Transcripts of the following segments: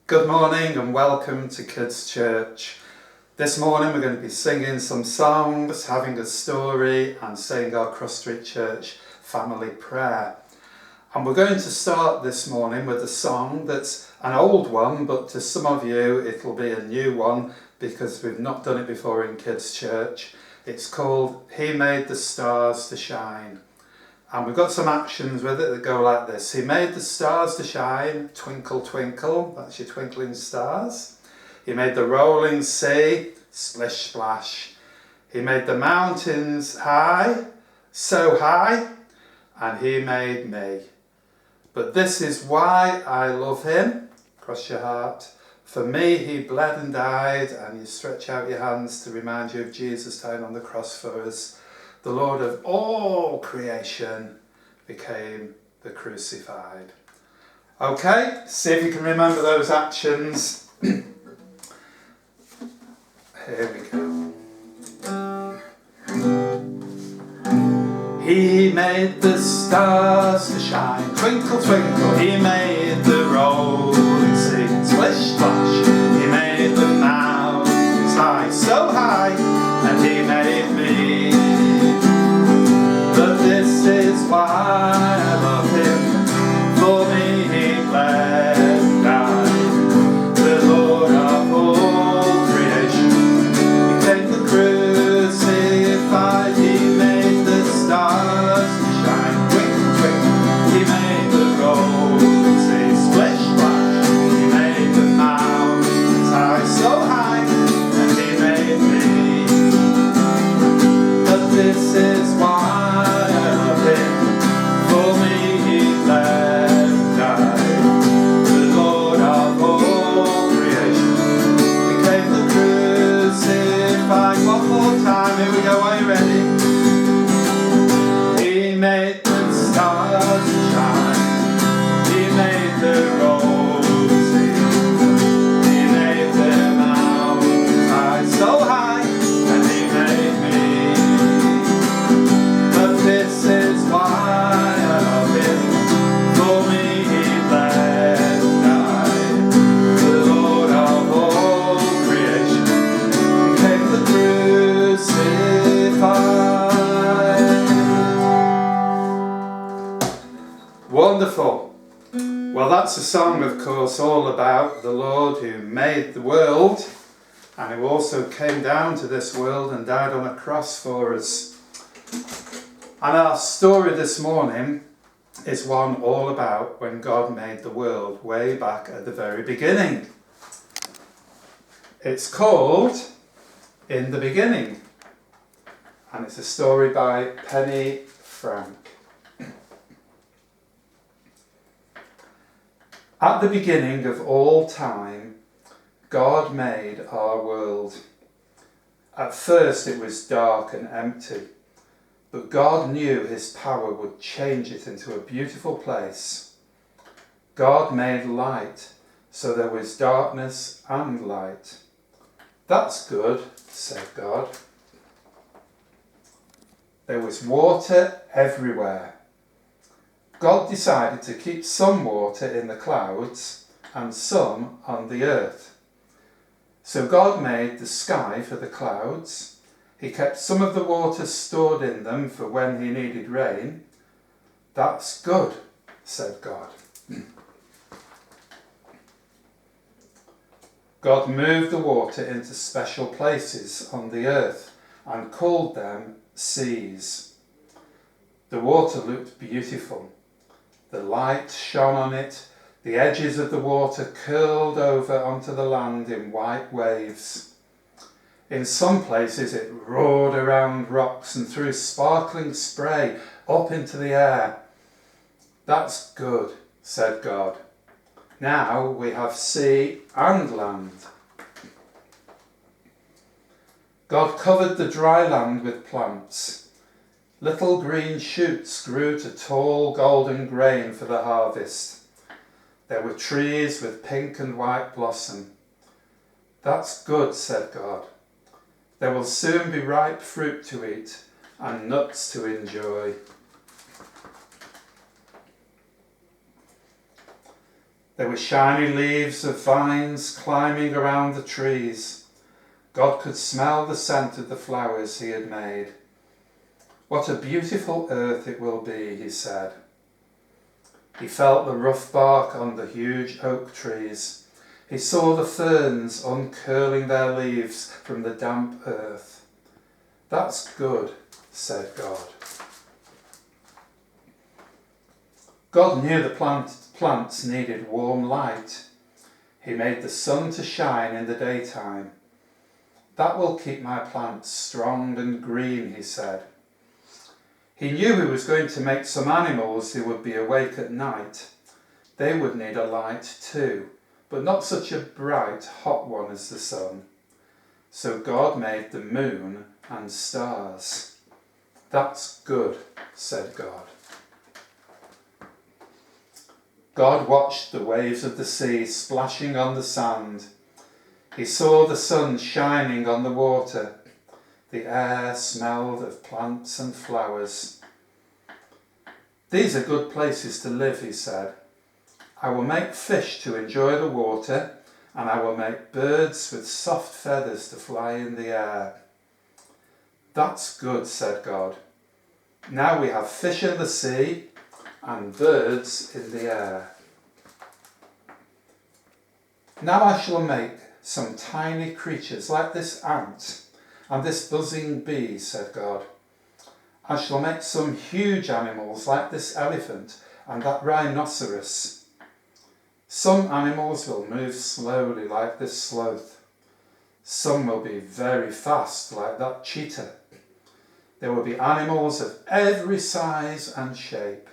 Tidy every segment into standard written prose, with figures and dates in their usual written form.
Good morning and welcome to Kidz Church. This morning we're going to be singing some songs, having a story and saying our Cross Street Church family prayer. And we're going to start this morning with a song that's an old one, but to some of you it'll be a new one because we've not done it before in Kidz Church. It's called He Made the Stars to Shine. And we've got some actions with it that go like this. He made the stars to shine, twinkle, twinkle, that's your twinkling stars. He made the rolling sea, splish, splash. He made the mountains high, so high, and he made me. But this is why I love him, cross your heart. For me he bled and died, and you stretch out your hands to remind you of Jesus dying on the cross for us. The Lord of all creation became the crucified. Okay, see if you can remember those actions. Here we go. He made the stars to shine, twinkle, twinkle. He made the rolling sea, splish, splash. He made the mountains high, so high, and he made me. But this is why I love him. For me he bled and died. The Lord of all creation became the crucified. He made the stars to shine, twinkle, twinkle. He made the rolling sea, splish, splash. He made the mountains high, so high, and he made me. But this is why here we go, are you ready? He made the stars to shine. He made the rolling sea. He made the mountains high, so high, and he made me. But this is why I love him. For me he bled and died. The Lord of all creation became the Wonderful. Well, that's a song, of course, all about the Lord who made the world and who also came down to this world and died on a cross for us. And our story this morning is one all about when God made the world way back at the very beginning. It's called In the Beginning, and it's a story by Penny Frank. At the beginning of all time, God made our world. At first it was dark and empty, but God knew his power would change it into a beautiful place. God made light, so there was darkness and light. That's good, said God. There was water everywhere. God decided to keep some water in the clouds and some on the earth. So God made the sky for the clouds. He kept some of the water stored in them for when he needed rain. That's good, said God. God moved the water into special places on the earth and called them seas. The water looked beautiful. The light shone on it. The edges of the water curled over onto the land in white waves. In some places it roared around rocks and threw sparkling spray up into the air. That's good, said God. Now we have sea and land. God covered the dry land with plants. Little green shoots grew to tall golden grain for the harvest. There were trees with pink and white blossom. That's good, said God. There will soon be ripe fruit to eat and nuts to enjoy. There were shiny leaves of vines climbing around the trees. God could smell the scent of the flowers he had made. What a beautiful earth it will be, he said. He felt the rough bark on the huge oak trees. He saw the ferns uncurling their leaves from the damp earth. That's good, said God. God knew the plants needed warm light. He made the sun to shine in the daytime. That will keep my plants strong and green, he said. He knew he was going to make some animals who would be awake at night. They would need a light too, but not such a bright, hot one as the sun. So God made the moon and stars. That's good, said God. God watched the waves of the sea splashing on the sand. He saw the sun shining on the water. The air smelled of plants and flowers. These are good places to live, he said. I will make fish to enjoy the water, and I will make birds with soft feathers to fly in the air. That's good, said God. Now we have fish in the sea and birds in the air. Now I shall make some tiny creatures like this ant and this buzzing bee, said God. I shall make some huge animals like this elephant and that rhinoceros. Some animals will move slowly like this sloth. Some will be very fast like that cheetah. There will be animals of every size and shape.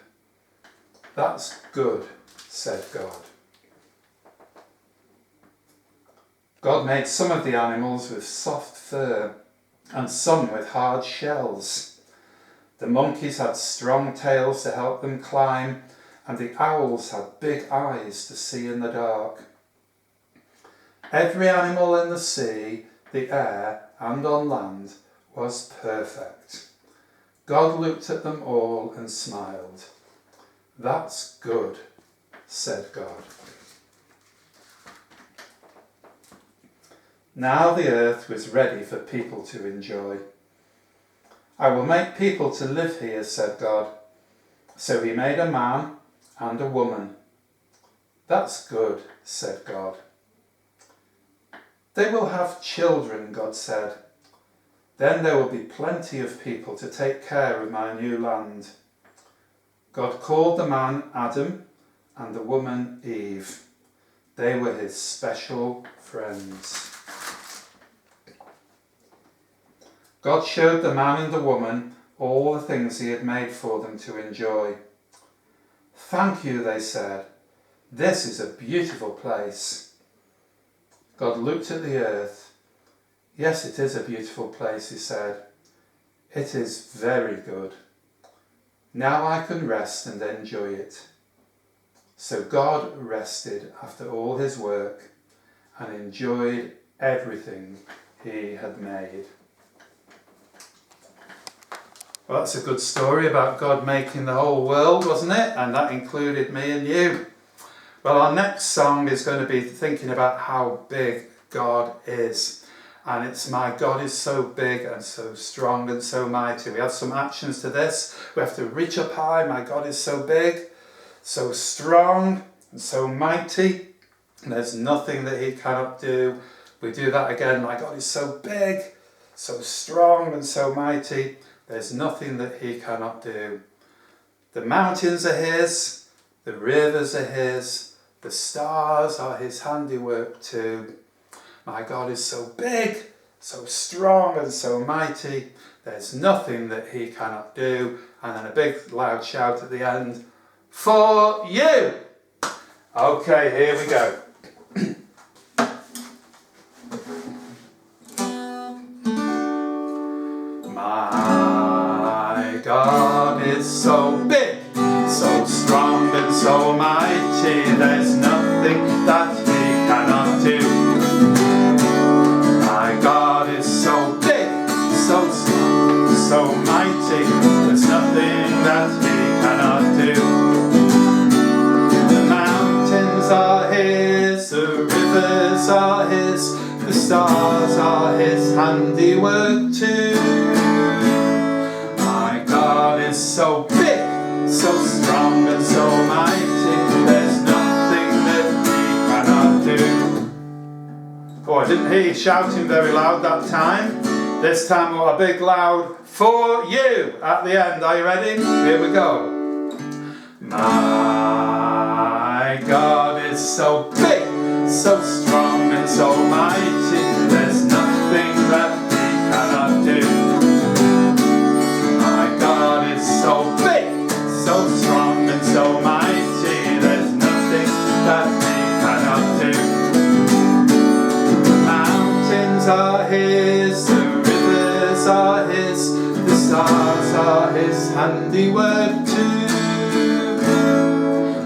That's good, said God. God made some of the animals with soft fur and some with hard shells. The monkeys had strong tails to help them climb, and the owls had big eyes to see in the dark. Every animal in the sea, the air, and on land was perfect. God looked at them all and smiled. That's good, said God. Now the earth was ready for people to enjoy. I will make people to live here, said God. So he made a man and a woman. That's good, said God. They will have children, God said. Then there will be plenty of people to take care of my new land. God called the man Adam and the woman Eve. They were his special friends. God showed the man and the woman all the things he had made for them to enjoy. Thank you, they said. This is a beautiful place. God looked at the earth. Yes, it is a beautiful place, he said. It is very good. Now I can rest and enjoy it. So God rested after all his work and enjoyed everything he had made. Well, that's a good story about God making the whole world, wasn't it? And that included me and you. Well, our next song is going to be thinking about how big God is. And it's my God is so big and so strong and so mighty. We have some actions to this. We have to reach up high. My God is so big, so strong and so mighty. And there's nothing that he cannot do. We do that again. My God is so big, so strong and so mighty. There's nothing that he cannot do. The mountains are his, the rivers are his, the stars are his handiwork too. My God is so big, so strong and so mighty. There's nothing that he cannot do. And then a big loud shout at the end, for you. Okay, here we go. My God is so big, so strong and so mighty. There's nothing that he cannot do. My God is so big, so strong, so mighty. There's nothing that he cannot do. The mountains are rivers are his, the stars are his handiwork too. My God is so big, so strong and so mighty, there's nothing that he cannot do. Oh, I didn't hear you shouting very loud that time. This time we want a big loud for you at the end. Are you ready? Here we go. My God is so big, so strong and so mighty, there's nothing that he cannot do. My God is so big, so strong and so mighty, there's nothing that he cannot do. The mountains are his, the rivers are his, the stars are his handiwork too.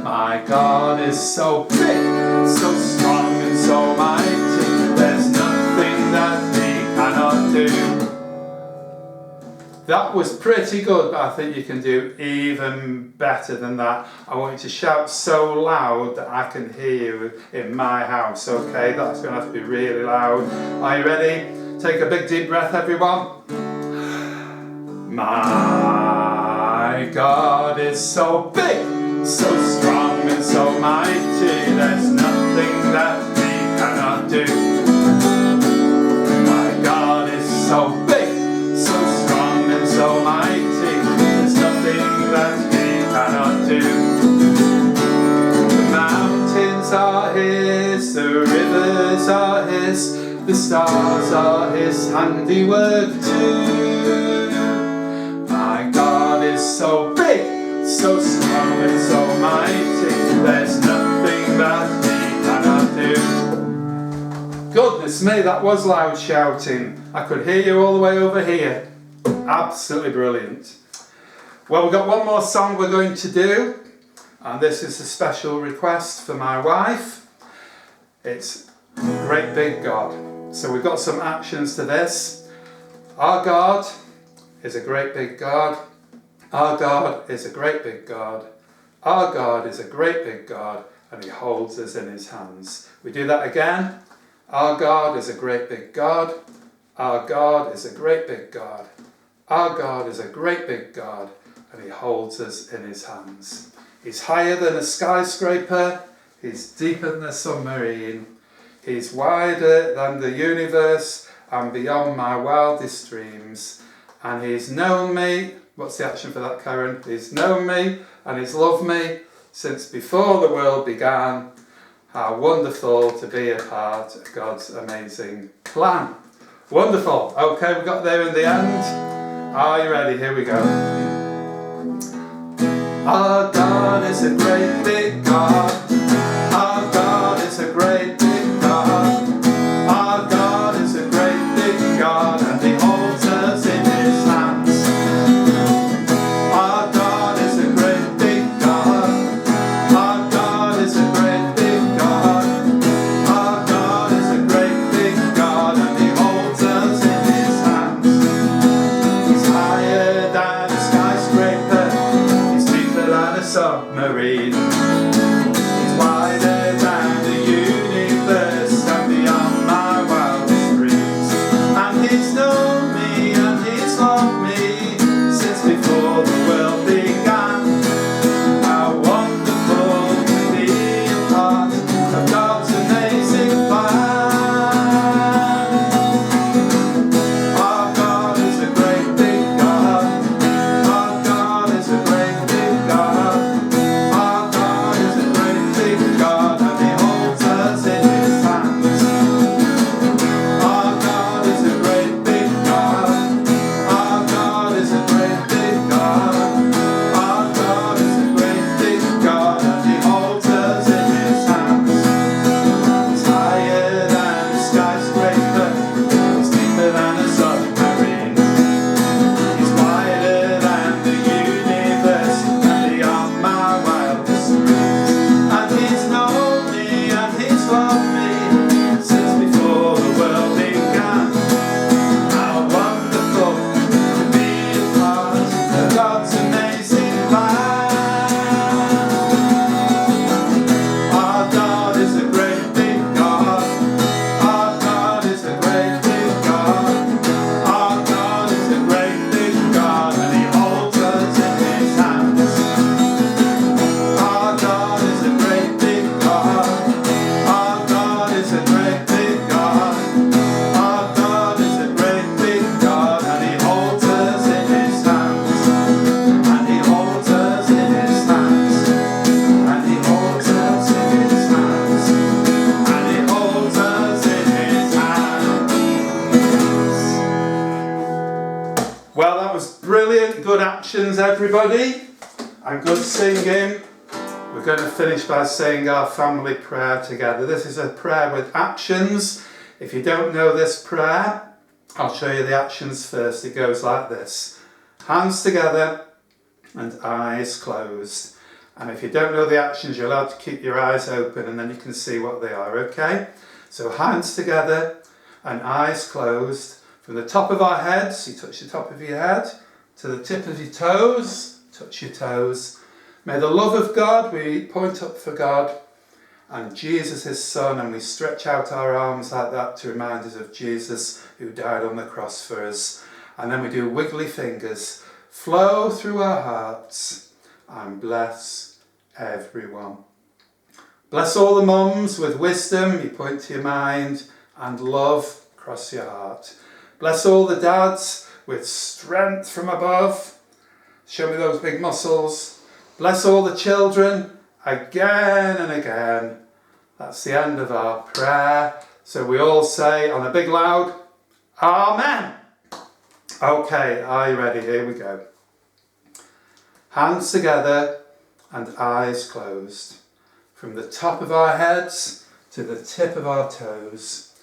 My God is so big, so strong and so mighty, there's nothing that he cannot do. That was pretty good, but I think you can do even better than that. I want you to shout so loud that I can hear you in my house, okay? That's going to have to be really loud. Are you ready? Take a big deep breath, everyone. My God is so big, so strong and so mighty, there's nothing that he cannot do. My God is so big, so strong and so mighty, there's nothing that he cannot do. The mountains are his, the rivers are his, the stars are his handiwork too. My God is so big, so strong and so mighty, there's nothing that he cannot do. Goodness me, that was loud shouting. I could hear you all the way over here. Absolutely brilliant. Well, we've got one more song we're going to do, and this is a special request for my wife. It's Great Big God. So we've got some actions to this. Our God is a great big God. Our God is a great big God. Our God is a great big God, and he holds us in his hands. We do that again. Our God is a great big God. Our God is a great big God. Our God is a great big God, and he holds us in his hands. He's higher than a skyscraper. He's deeper than a submarine. He's wider than the universe and beyond my wildest dreams. And he's known me. What's the action for that, Karen? He's known me and he's loved me since before the world began. How wonderful to be a part of God's amazing plan. Wonderful. Okay, we got there in the end. Are you ready? Here we go. Our God is a great big God. Our God is a great big God. Our God is a great big God, and he holds us in his hands. Our God is a great big God. Our God is a great big God. Our God is a great big God, and he holds us in his hands. He's higher than a skyscraper. He's deeper than a submarine. actions, everybody, and good singing. We're going to finish by saying our family prayer together. This is a prayer with actions. If you don't know this prayer, I'll show you the actions first. It goes like this. Hands together and eyes closed. And if you don't know the actions, you're allowed to keep your eyes open and then you can see what they are, okay? So hands together and eyes closed. From the top of our heads, you touch the top of your head, to the tip of your toes, touch your toes. May the love of God, we point up for God, and Jesus his Son, and we stretch out our arms like that to remind us of Jesus who died on the cross for us. And then we do wiggly fingers, flow through our hearts, and bless everyone. Bless all the mums with wisdom, you point to your mind, and love across your heart. Bless all the dads with strength from above. Show me those big muscles. Bless all the children again and again. That's the end of our prayer. So we all say on a big loud, Amen. Okay, are you ready? Here we go. Hands together and eyes closed. From the top of our heads to the tip of our toes.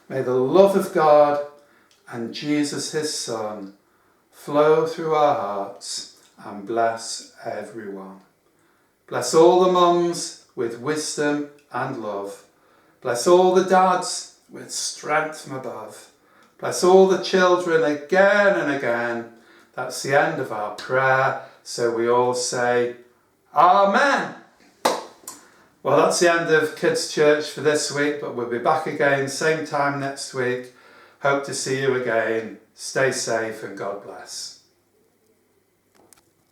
May the love of God and Jesus his Son flow through our hearts and bless everyone. Bless all the mums with wisdom and love. Bless all the dads with strength from above. Bless all the children again and again. That's the end of our prayer. So we all say, Amen. Well, that's the end of Kids Church for this week, but we'll be back again same time next week. Hope to see you again. Stay safe and God bless.